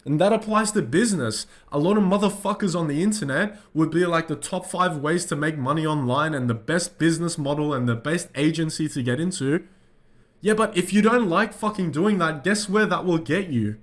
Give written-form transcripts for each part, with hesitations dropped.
And that applies to business. A lot of motherfuckers on the internet would be like the top 5 ways to make money online and the best business model and the best agency to get into. Yeah, but if you don't like fucking doing that, guess where that will get you?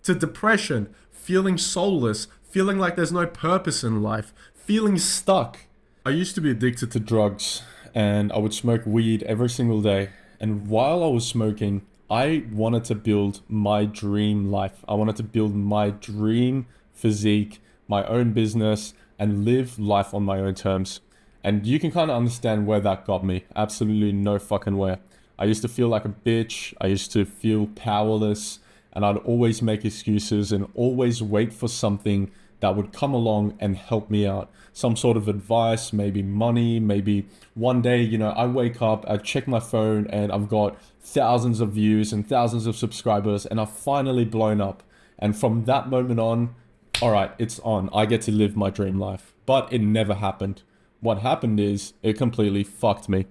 To depression, feeling soulless, feeling like there's no purpose in life, feeling stuck. I used to be addicted to drugs and I would smoke weed every single day. And while I was smoking, I wanted to build my dream life. I wanted to build my dream physique, my own business, and live life on my own terms. And you can kind of understand where that got me. Absolutely no fucking way. I used to feel like a bitch. I used to feel powerless. And I'd always make excuses and always wait for something that would come along and help me out. Some sort of advice, maybe money, maybe one day, I wake up, I check my phone and I've got thousands of views and thousands of subscribers and I've finally blown up. And from that moment on, all right, it's on. I get to live my dream life. But it never happened. What happened is it completely fucked me.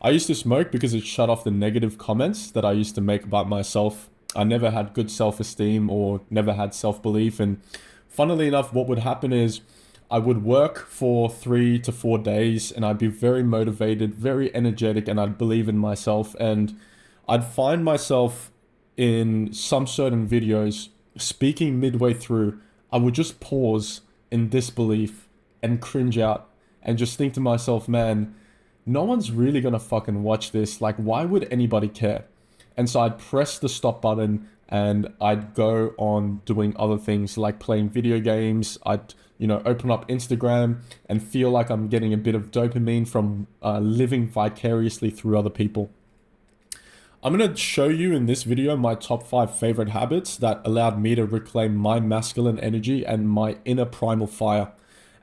I used to smoke because it shut off the negative comments that I used to make about myself. I never had good self-esteem or never had self-belief. And funnily enough, what would happen is I would work for 3 to 4 days and I'd be very motivated, very energetic, and I'd believe in myself. And I'd find myself in some certain videos speaking midway through. I would just pause in disbelief and cringe out and just think to myself, man, no one's really gonna fucking watch this. Like, why would anybody care? And so I'd press the stop button and I'd go on doing other things like playing video games. I'd, open up Instagram and feel like I'm getting a bit of dopamine from living vicariously through other people. I'm going to show you in this video my top 5 favorite habits that allowed me to reclaim my masculine energy and my inner primal fire.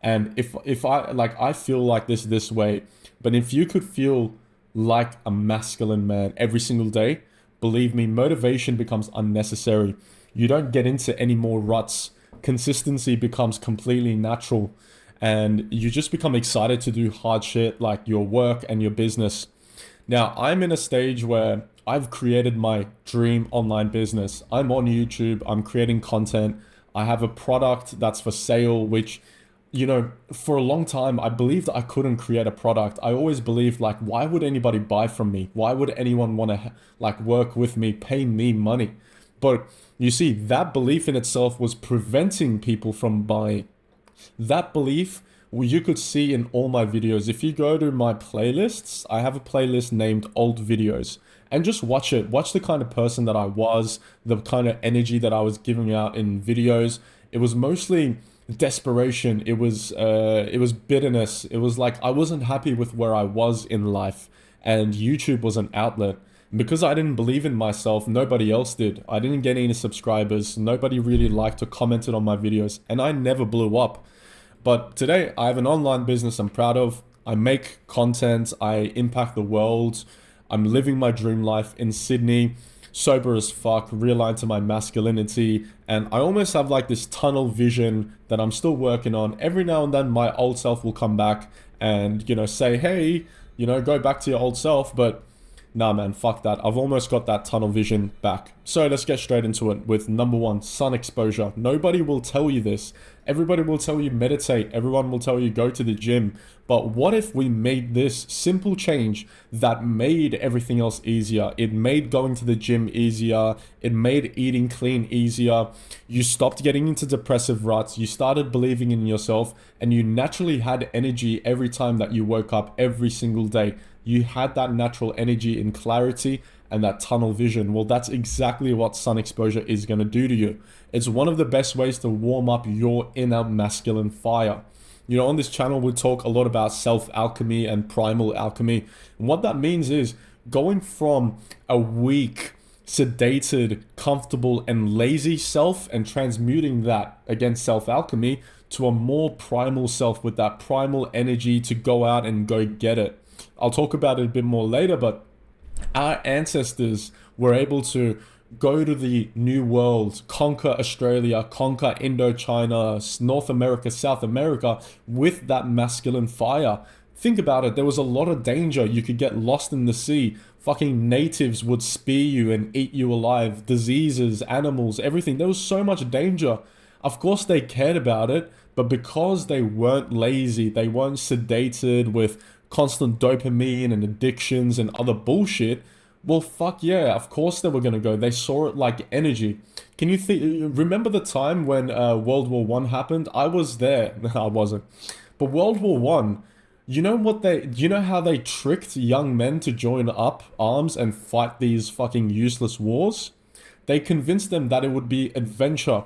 And if I feel like this way, but if you could feel like a masculine man every single day, believe me, motivation becomes unnecessary. You don't get into any more ruts. Consistency becomes completely natural and you just become excited to do hard shit like your work and your business. Now, I'm in a stage where I've created my dream online business. I'm on YouTube, I'm creating content. I have a product that's for sale, which, for a long time, I believed I couldn't create a product. I always believed like, why would anybody buy from me? Why would anyone want to work with me, pay me money? But you see, that belief in itself was preventing people from buying. That belief, you could see in all my videos. If you go to my playlists, I have a playlist named Old Videos. And just watch it. Watch the kind of person that I was, the kind of energy that I was giving out in videos. It was mostly desperation. It was bitterness. It was like I wasn't happy with where I was in life. And YouTube was an outlet. Because I didn't believe in myself, nobody else did. I didn't get any subscribers. Nobody really liked or commented on my videos. And I never blew up. But today, I have an online business I'm proud of. I make content. I impact the world. I'm living my dream life in Sydney. Sober as fuck, realigned to my masculinity. And I almost have like this tunnel vision that I'm still working on. Every now and then, my old self will come back and, say, hey, go back to your old self. But nah, man, fuck that. I've almost got that tunnel vision back. So let's get straight into it with number 1, sun exposure. Nobody will tell you this. Everybody will tell you meditate. Everyone will tell you go to the gym. But what if we made this simple change that made everything else easier? It made going to the gym easier. It made eating clean easier. You stopped getting into depressive ruts. You started believing in yourself and you naturally had energy every time that you woke up every single day. You had that natural energy and clarity and that tunnel vision. Well, that's exactly what sun exposure is going to do to you. It's one of the best ways to warm up your inner masculine fire. On this channel, we talk a lot about self-alchemy and primal alchemy. And what that means is going from a weak, sedated, comfortable, and lazy self and transmuting that against self-alchemy to a more primal self with that primal energy to go out and go get it. I'll talk about it a bit more later, but our ancestors were able to go to the New World, conquer Australia, conquer Indochina, North America, South America with that masculine fire. Think about it, there was a lot of danger. You could get lost in the sea. Fucking natives would spear you and eat you alive. Diseases, animals, everything. There was so much danger. Of course they cared about it, but because they weren't lazy, they weren't sedated with constant dopamine and addictions and other bullshit, well, fuck yeah, of course they were gonna go. They saw it like energy. Can you remember the time when World War One happened? I was there. I wasn't. But World War One, you know how they tricked young men to join up arms and fight these fucking useless wars? They convinced them that it would be adventure.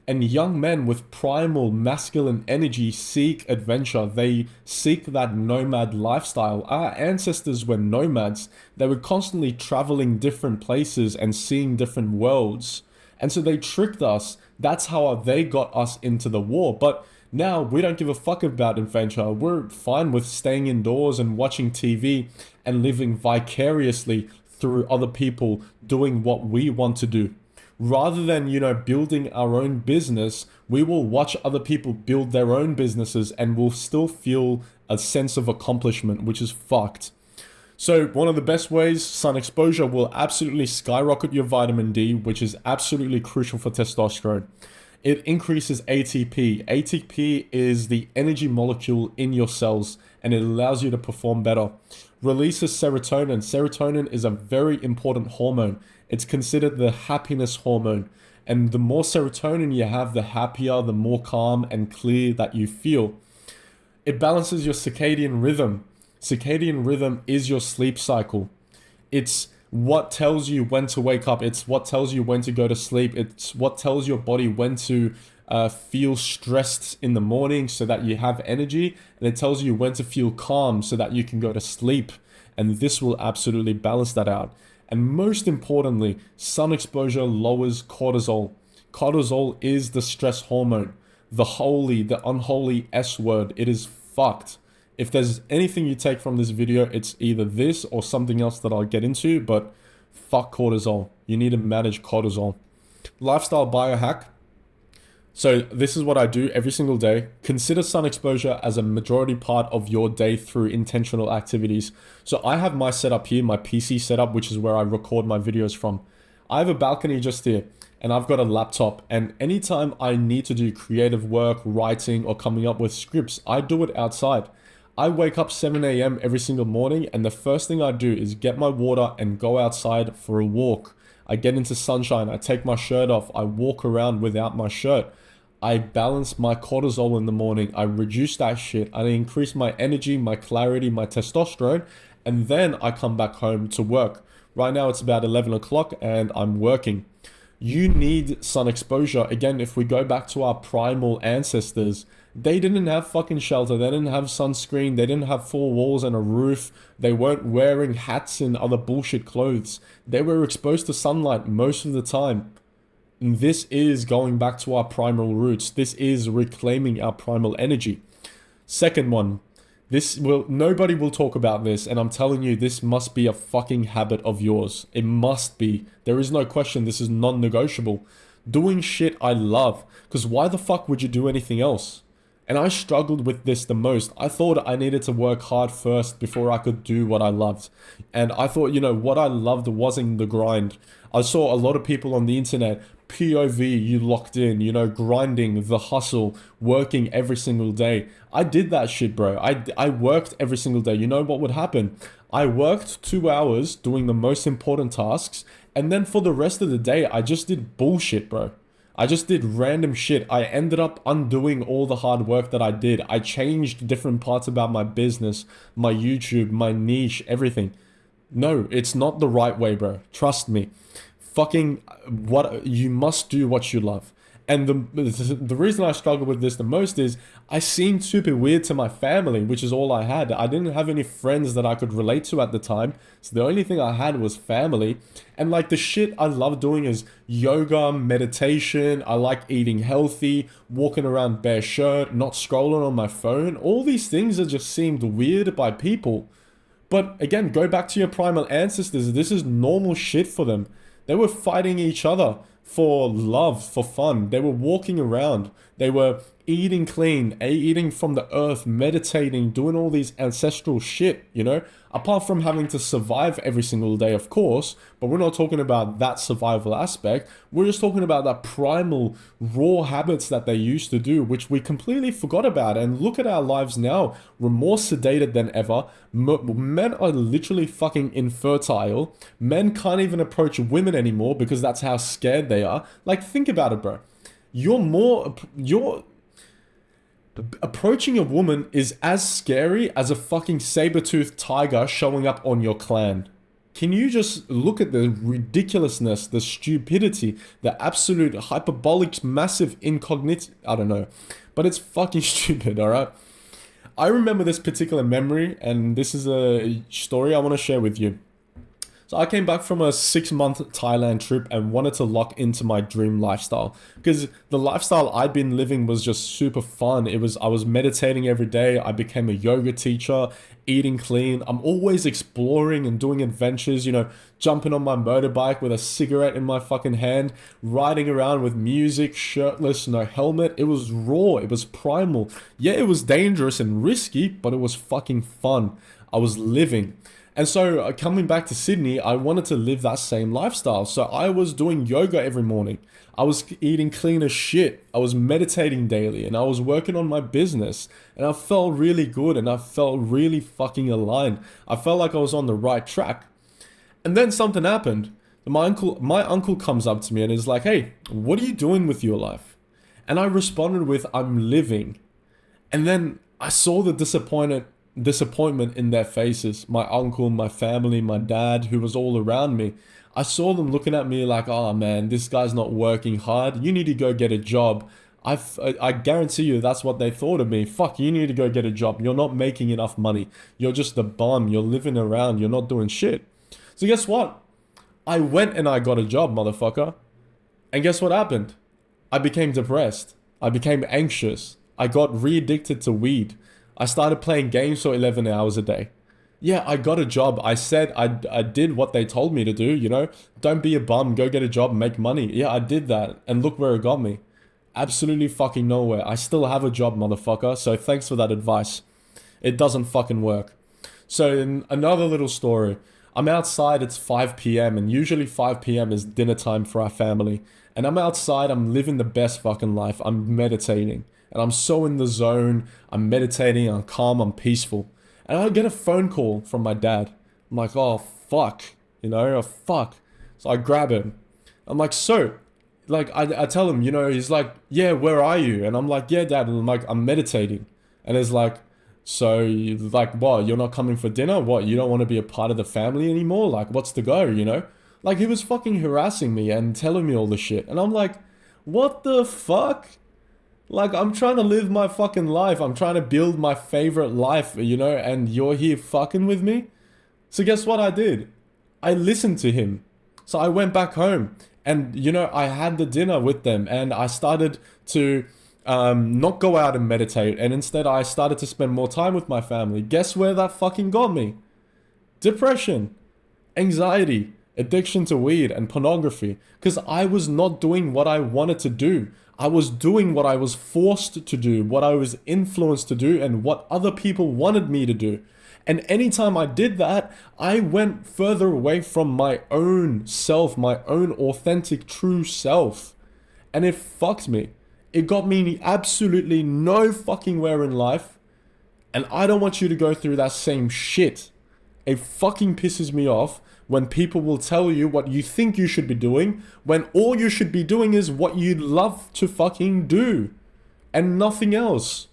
And young men with primal masculine energy seek adventure. They seek that nomad lifestyle. Our ancestors were nomads. They were constantly traveling different places and seeing different worlds. And so they tricked us. That's how they got us into the war. But now we don't give a fuck about adventure. We're fine with staying indoors and watching TV and living vicariously through other people doing what we want to do. Rather than, building our own business, we will watch other people build their own businesses and we'll still feel a sense of accomplishment, which is fucked. So one of the best ways, sun exposure will absolutely skyrocket your vitamin D, which is absolutely crucial for testosterone. It increases ATP. ATP is the energy molecule in your cells and it allows you to perform better. Releases serotonin. Serotonin is a very important hormone. It's considered the happiness hormone. And the more serotonin you have, the happier, the more calm and clear that you feel. It balances your circadian rhythm. Circadian rhythm is your sleep cycle. It's what tells you when to wake up. It's what tells you when to go to sleep. It's what tells your body when to feel stressed in the morning so that you have energy. And it tells you when to feel calm so that you can go to sleep. And this will absolutely balance that out. And most importantly, sun exposure lowers cortisol. Cortisol is the stress hormone. The unholy S word. It is fucked. If there's anything you take from this video, it's either this or something else that I'll get into, but fuck cortisol. You need to manage cortisol. Lifestyle biohack. So this is what I do every single day. Consider sun exposure as a majority part of your day through intentional activities. So I have my setup here, my PC setup, which is where I record my videos from. I have a balcony just here and I've got a laptop, and anytime I need to do creative work, writing or coming up with scripts, I do it outside. I wake up 7 a.m. every single morning and the first thing I do is get my water and go outside for a walk. I get into sunshine, I take my shirt off, I walk around without my shirt. I balance my cortisol in the morning, I reduce that shit, I increase my energy, my clarity, my testosterone, and then I come back home to work. Right now it's about 11 o'clock and I'm working. You need sun exposure. Again, if we go back to our primal ancestors, they didn't have fucking shelter, they didn't have sunscreen, they didn't have four walls and a roof, they weren't wearing hats and other bullshit clothes. They were exposed to sunlight most of the time. And this is going back to our primal roots. This is reclaiming our primal energy. Second one, nobody will talk about this, and I'm telling you, this must be a fucking habit of yours. It must be. There is no question, this is non-negotiable. Doing shit I love, because why the fuck would you do anything else? And I struggled with this the most. I thought I needed to work hard first before I could do what I loved. And I thought, what I loved wasn't the grind. I saw a lot of people on the internet, POV, you locked in, grinding, the hustle, working every single day. I did that shit, bro. I worked every single day. You know what would happen? I worked 2 hours doing the most important tasks, and then for the rest of the day, I just did bullshit, bro. I just did random shit. I ended up undoing all the hard work that I did. I changed different parts about my business, my YouTube, my niche, everything. No, it's not the right way, bro. Trust me. You must do what you love. And the reason I struggle with this the most is I seemed super weird to my family, which is all I had. I didn't have any friends that I could relate to at the time. So the only thing I had was family. And like the shit I love doing is yoga, meditation. I like eating healthy, walking around bare shirt, not scrolling on my phone. All these things that just seemed weird by people. But again, go back to your primal ancestors. This is normal shit for them. They were fighting each other for love, for fun. They were walking around. They were eating clean, eating from the earth, meditating, doing all these ancestral shit, you know? Apart from having to survive every single day, of course, but we're not talking about that survival aspect. We're just talking about that primal, raw habits that they used to do, which we completely forgot about. And look at our lives now. We're more sedated than ever. Men are literally fucking infertile. Men can't even approach women anymore because that's how scared they are. Like, think about it, bro. You're approaching a woman is as scary as a fucking saber-toothed tiger showing up on your clan. Can you just look at the ridiculousness, the stupidity, the absolute hyperbolic, massive incognito? I don't know. But it's fucking stupid, alright? I remember this particular memory, and this is a story I want to share with you. So I came back from a 6-month Thailand trip and wanted to lock into my dream lifestyle because the lifestyle I'd been living was just super fun. I was meditating every day. I became a yoga teacher, eating clean. I'm always exploring and doing adventures, you know, jumping on my motorbike with a cigarette in my fucking hand, riding around with music, shirtless, no helmet. It was raw. It was primal. Yeah, it was dangerous and risky, but it was fucking fun. I was living. And so coming back to Sydney, I wanted to live that same lifestyle. So I was doing yoga every morning. I was eating clean as shit. I was meditating daily and I was working on my business. And I felt really good and I felt really fucking aligned. I felt like I was on the right track. And then something happened. My uncle comes up to me and is like, "Hey, what are you doing with your life?" And I responded with, "I'm living." And then I saw the disappointment in their faces. My uncle, my family, my dad, who was all around me. I saw them looking at me like, "Oh man, this guy's not working hard. You need to go get a job." I guarantee you that's what they thought of me. "Fuck, you need to go get a job. You're not making enough money. You're just a bum. You're living around. You're not doing shit." So guess what? I went and I got a job, motherfucker. And guess what happened? I became depressed. I became anxious. I got re-addicted to weed. I started playing games for 11 hours a day. Yeah, I got a job. I said I did what they told me to do, you know? Don't be a bum, go get a job, make money. Yeah, I did that. And look where it got me. Absolutely fucking nowhere. I still have a job, motherfucker. So thanks for that advice. It doesn't fucking work. So in another little story. I'm outside, it's 5 p.m. and usually 5 p.m. is dinner time for our family. And I'm outside, I'm living the best fucking life. I'm meditating. And I'm so in the zone, I'm meditating, I'm calm, I'm peaceful. And I get a phone call from my dad. I'm like, "Oh, fuck," you know, "Oh, fuck." So I grab him. I'm like, "So," like, I tell him, you know, he's like, "Yeah, where are you?" And I'm like, "Yeah, dad." And I'm like, "I'm meditating." And he's like, "So, like, what, you're not coming for dinner? What, you don't want to be a part of the family anymore? Like, what's the go, you know?" Like, he was fucking harassing me and telling me all this shit. And I'm like, what the fuck? Like, I'm trying to live my fucking life. I'm trying to build my favorite life, you know, and you're here fucking with me? So guess what I did? I listened to him. So I went back home and, you know, I had the dinner with them and I started to not go out and meditate. And instead I started to spend more time with my family. Guess where that fucking got me? Depression, anxiety, addiction to weed and pornography. Because I was not doing what I wanted to do. I was doing what I was forced to do, what I was influenced to do, and what other people wanted me to do. And anytime I did that, I went further away from my own self, my own authentic, true self. And it fucked me. It got me absolutely no fucking where in life. And I don't want you to go through that same shit. It fucking pisses me off when people will tell you what you think you should be doing, when all you should be doing is what you'd love to fucking do, and nothing else.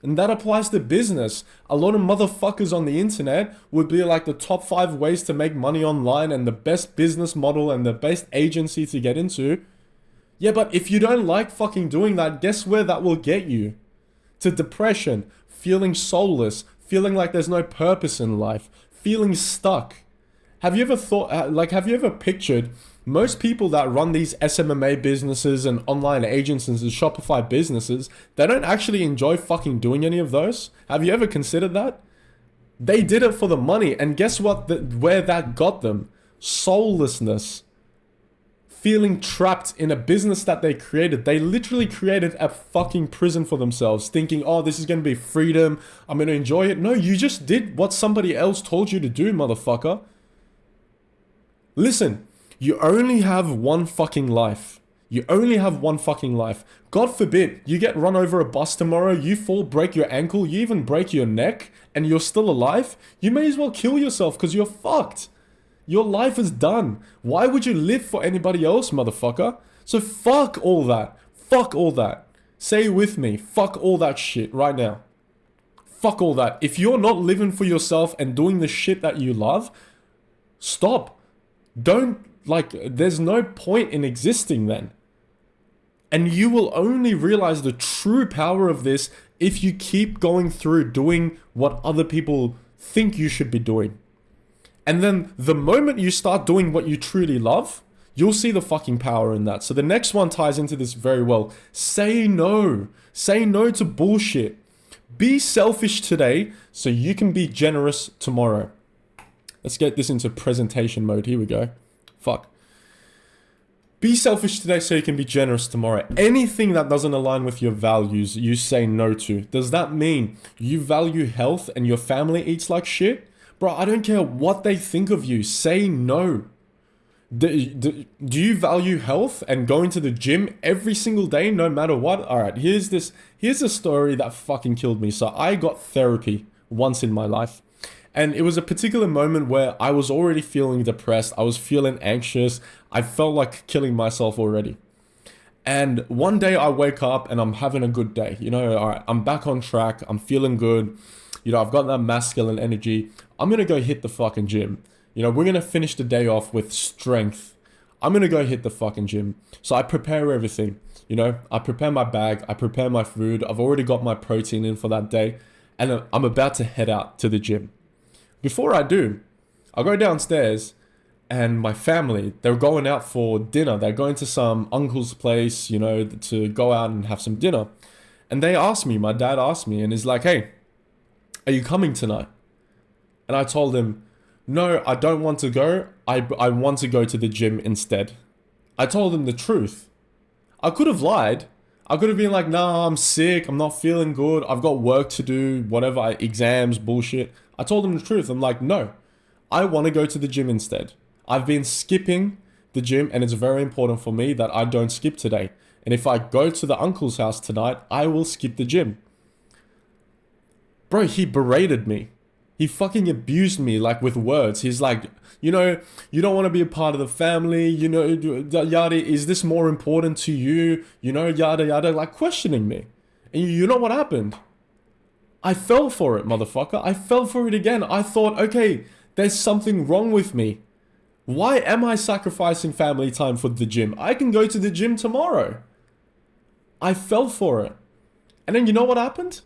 And that applies to business. A lot of motherfuckers on the internet would be like the top 5 ways to make money online and the best business model and the best agency to get into. Yeah, but if you don't like fucking doing that, guess where that will get you? To depression, feeling soulless, feeling like there's no purpose in life, feeling stuck. Have you ever thought, have you ever pictured most people that run these SMMA businesses and online agencies and Shopify businesses, they don't actually enjoy fucking doing any of those? Have you ever considered that? They did it for the money, and guess what? Where that got them? Soullessness. feeling trapped in a business that they created. They literally created a fucking prison for themselves, thinking, oh, this is going to be freedom. I'm going to enjoy it. No, you just did what somebody else told you to do, motherfucker. Listen, you only have one fucking life. You only have one fucking life. God forbid, you get run over a bus tomorrow, you fall, break your ankle, you even break your neck, and you're still alive. You may as well kill yourself because you're fucked. Your life is done. Why would you live for anybody else, motherfucker? So fuck all that. Fuck all that. Say with me, fuck all that shit right now. Fuck all that. If you're not living for yourself and doing the shit that you love, stop. Don't, there's no point in existing then. And you will only realize the true power of this if you keep going through doing what other people think you should be doing. And then the moment you start doing what you truly love, you'll see the fucking power in that. So the next one ties into this very well. Say no. Say no to bullshit. Be selfish today so you can be generous tomorrow. Let's get this into presentation mode. Here we go. Fuck. Be selfish today so you can be generous tomorrow. Anything that doesn't align with your values, you say no to. Does that mean you value health and your family eats like shit? Bro, I don't care what they think of you. Say no. Do you value health and going to the gym every single day no matter what? Alright, here's a story that fucking killed me. So I got therapy once in my life. And it was a particular moment where I was already feeling depressed. I was feeling anxious. I felt like killing myself already. And one day I wake up and I'm having a good day. You know, alright, I'm back on track. I'm feeling good. You know, I've got that masculine energy. I'm going to go hit the fucking gym. You know, we're going to finish the day off with strength. I'm going to go hit the fucking gym. So I prepare everything. You know, I prepare my bag. I prepare my food. I've already got my protein in for that day. And I'm about to head out to the gym. Before I do, I go downstairs and my family, they're going out for dinner. They're going to some uncle's place, you know, to go out and have some dinner. And they asked me, my dad asked me and is like, hey, are you coming tonight? And I told him, no, I don't want to go. I want to go to the gym instead. I told him the truth. I could have lied. I could have been like, nah, I'm sick. I'm not feeling good. I've got work to do, whatever, exams, bullshit. I told him the truth. I'm like, no, I want to go to the gym instead. I've been skipping the gym and it's very important for me that I don't skip today. And if I go to the uncle's house tonight, I will skip the gym. Bro, he berated me. He fucking abused me, like, with words. He's like, you know, you don't want to be a part of the family, you know, yada, is this more important to you? You know, yada, yada, like questioning me. And you know what happened? I fell for it, motherfucker. I fell for it again. I thought, okay, there's something wrong with me. Why am I sacrificing family time for the gym? I can go to the gym tomorrow. I fell for it. And then you know what happened?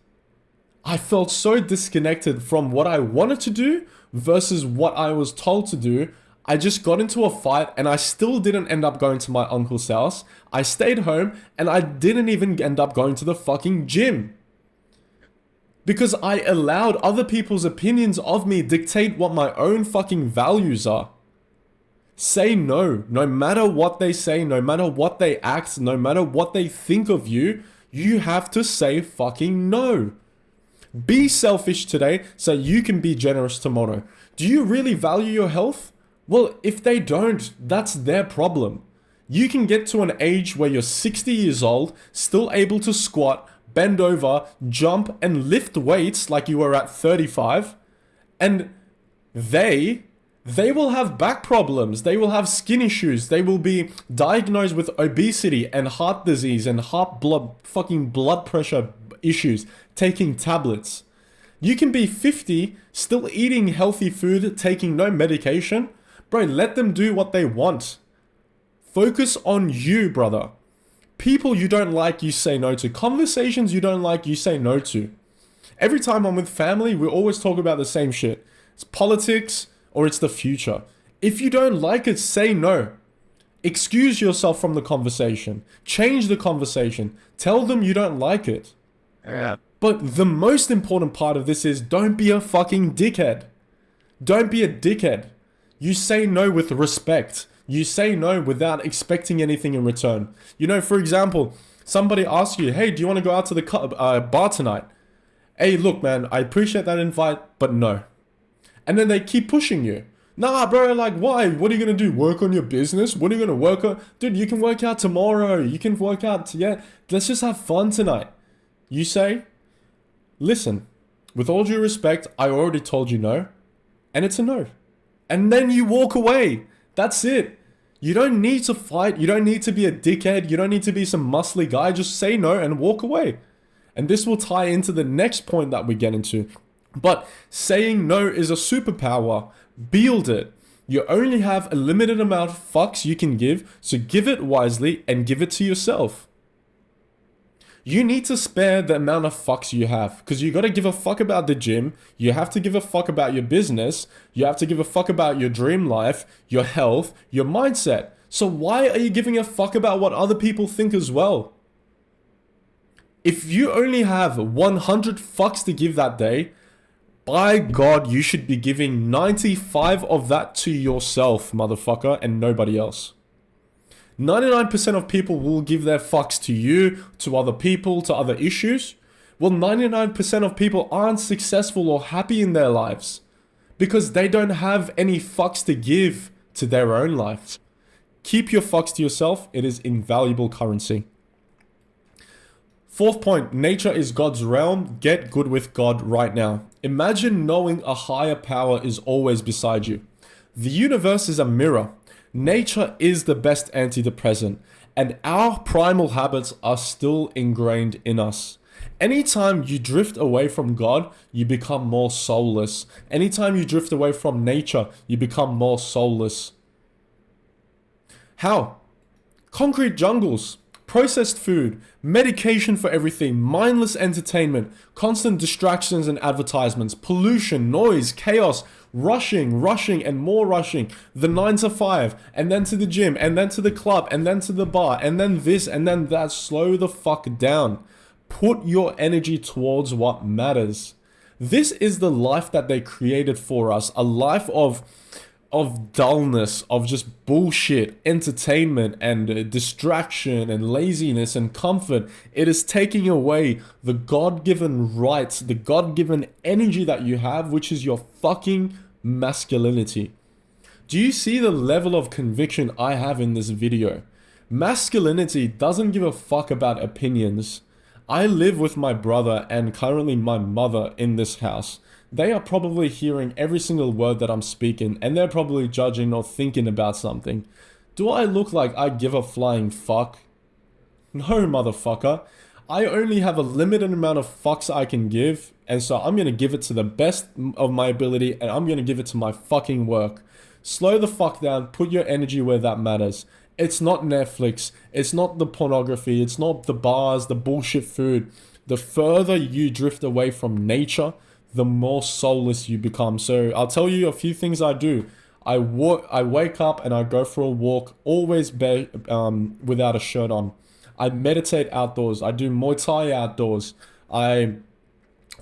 I felt so disconnected from what I wanted to do versus what I was told to do. I just got into a fight and I still didn't end up going to my uncle's house. I stayed home and I didn't even end up going to the fucking gym. Because I allowed other people's opinions of me dictate what my own fucking values are. Say no. No matter what they say, no matter what they act, no matter what they think of you, you have to say fucking no. Be selfish today so you can be generous tomorrow. Do you really value your health? Well, if they don't, that's their problem. You can get to an age where you're 60 years old, still able to squat, bend over, jump, and lift weights like you were at 35, and they will have back problems, they will have skin issues, they will be diagnosed with obesity and heart disease and fucking blood pressure issues, taking tablets. You can be 50, still eating healthy food, taking no medication. Bro, let them do what they want. Focus on you, brother. People you don't like, you say no to. Conversations you don't like, you say no to. Every time I'm with family, we always talk about the same shit. It's politics or it's the future. If you don't like it, say no. Excuse yourself from the conversation. Change the conversation. Tell them you don't like it. Yeah. But the most important part of this is don't be a fucking dickhead. Don't be a dickhead. You say no with respect. You say no without expecting anything in return. You know, for example, somebody asks you, hey, do you want to go out to the bar tonight? Hey, look, man, I appreciate that invite, but no. And then they keep pushing you. Nah, bro, like, why? What are you going to do? Work on your business? What are you going to work on? Dude, you can work out tomorrow. You can work out, yeah. Let's just have fun tonight. You say, listen, with all due respect, I already told you no. And it's a no. And then you walk away. That's it. You don't need to fight. You don't need to be a dickhead. You don't need to be some muscly guy. Just say no and walk away. And this will tie into the next point that we get into. But saying no is a superpower. Build it. You only have a limited amount of fucks you can give, so give it wisely and give it to yourself. You need to spare the amount of fucks you have, because you gotta give a fuck about the gym, you have to give a fuck about your business, you have to give a fuck about your dream life, your health, your mindset. So why are you giving a fuck about what other people think as well? If you only have 100 fucks to give that day, by God, you should be giving 95 of that to yourself, motherfucker, and nobody else. 99% of people will give their fucks to you, to other people, to other issues. Well, 99% of people aren't successful or happy in their lives because they don't have any fucks to give to their own life. Keep your fucks to yourself. It is invaluable currency. Fourth point, nature is God's realm. Get good with God right now. Imagine knowing a higher power is always beside you. The universe is a mirror. Nature is the best antidepressant, and our primal habits are still ingrained in us. Anytime you drift away from God, you become more soulless. Anytime you drift away from nature, you become more soulless. How? Concrete jungles, processed food, medication for everything, mindless entertainment, constant distractions and advertisements, pollution, noise, chaos, rushing, and more rushing. The 9 to 5, and then to the gym, and then to the club, and then to the bar, and then this, and then that. Slow the fuck down. Put your energy towards what matters. This is the life that they created for us. A life of dullness, of just bullshit, entertainment, and distraction, and laziness, and comfort. It is taking away the God-given rights, the God-given energy that you have, which is your fucking masculinity. Do you see the level of conviction I have in this video? Masculinity doesn't give a fuck about opinions. I live with my brother and currently my mother in this house. They are probably hearing every single word that I'm speaking, and they're probably judging or thinking about something. Do I look like I give a flying fuck? No, motherfucker. I only have a limited amount of fucks I can give, and so I'm gonna give it to the best of my ability, and I'm gonna give it to my fucking work. Slow the fuck down, put your energy where that matters. It's not Netflix, it's not the pornography, it's not the bars, the bullshit food. The further you drift away from nature, the more soulless you become. So I'll tell you a few things I do. I wake up and I go for a walk, always without a shirt on. I meditate outdoors. I do Muay Thai outdoors. I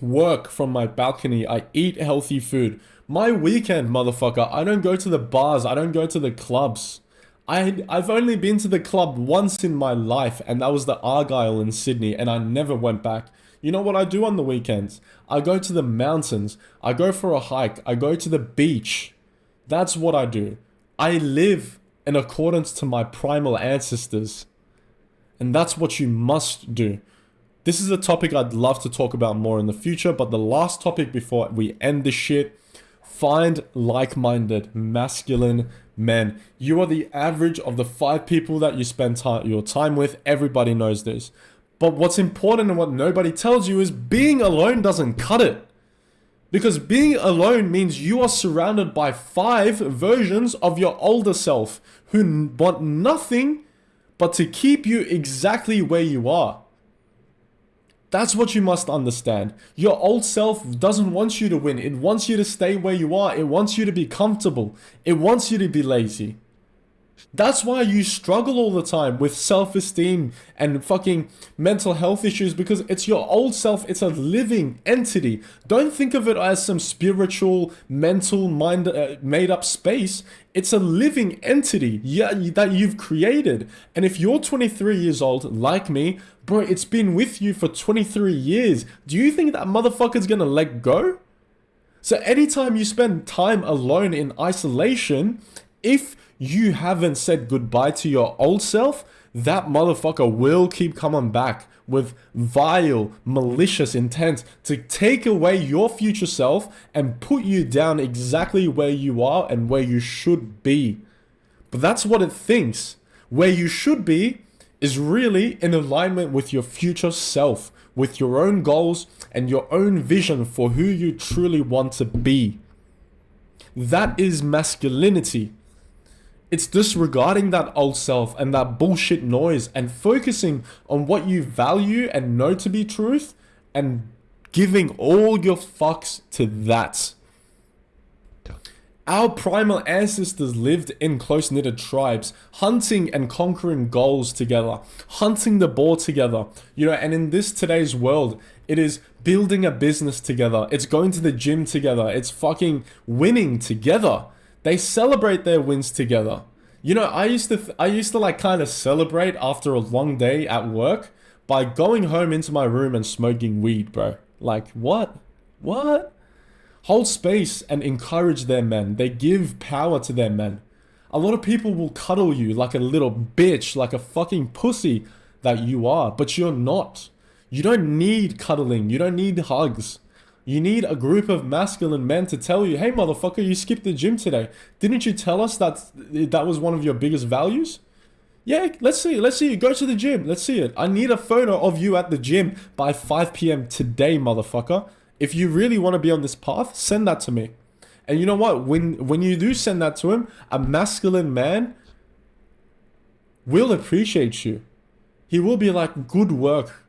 work from my balcony. I eat healthy food. My weekend, motherfucker, I don't go to the bars. I don't go to the clubs. I've only been to the club once in my life, and that was the Argyle in Sydney, and I never went back. You know what I do on the weekends? I go to the mountains. I go for a hike. I go to the beach. That's what I do. I live in accordance to my primal ancestors. And that's what you must do. This is a topic I'd love to talk about more in the future, but the last topic before we end this shit, find like-minded, masculine men. You are the average of the 5 people that you spend your time with. Everybody knows this. But what's important and what nobody tells you is being alone doesn't cut it. Because being alone means you are surrounded by 5 versions of your older self who want nothing but to keep you exactly where you are. That's what you must understand. Your old self doesn't want you to win. It wants you to stay where you are. It wants you to be comfortable. It wants you to be lazy. That's why you struggle all the time with self-esteem and fucking mental health issues, because it's your old self. It's a living entity. Don't think of it as some spiritual, mental, mind made up space. It's a living entity, yeah, that you've created. And if you're 23 years old, like me, bro, it's been with you for 23 years. Do you think that motherfucker's gonna let go? So anytime you spend time alone in isolation, if you haven't said goodbye to your old self, that motherfucker will keep coming back with vile, malicious intent to take away your future self and put you down exactly where you are and where you should be. But that's what it thinks. Where you should be is really in alignment with your future self, with your own goals and your own vision for who you truly want to be. That is masculinity. It's disregarding that old self and that bullshit noise and focusing on what you value and know to be truth and giving all your fucks to that. Our primal ancestors lived in close-knitted tribes, hunting and conquering goals together, hunting the boar together, and in this today's world, it is building a business together, it's going to the gym together, it's fucking winning together. They celebrate their wins together. I used to like kind of celebrate after a long day at work by going home into my room and smoking weed, bro. Like, what? What? Hold space and encourage their men. They give power to their men. A lot of people will cuddle you like a little bitch, like a fucking pussy that you are, but you're not. You don't need cuddling. You don't need hugs. You need a group of masculine men to tell you, hey motherfucker, you skipped the gym today. Didn't you tell us that was one of your biggest values? Yeah, let's see it. Go to the gym. Let's see it. I need a photo of you at the gym by 5 p.m. today, motherfucker. If you really want to be on this path, send that to me. And you know what? When you do send that to him, a masculine man will appreciate you. He will be like, good work.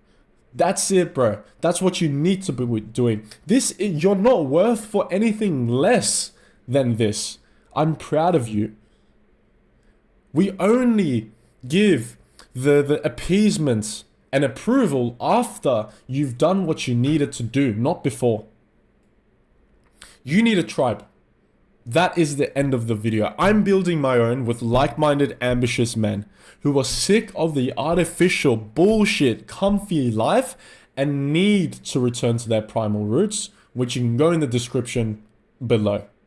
That's it, bro. That's what you need to be doing. You're not worth for anything less than this. I'm proud of you. We only give the appeasement and approval after you've done what you needed to do, not before. You need a tribe. That is the end of the video. I'm building my own with like-minded, ambitious men who are sick of the artificial, bullshit, comfy life and need to return to their primal roots, which you can go in the description below.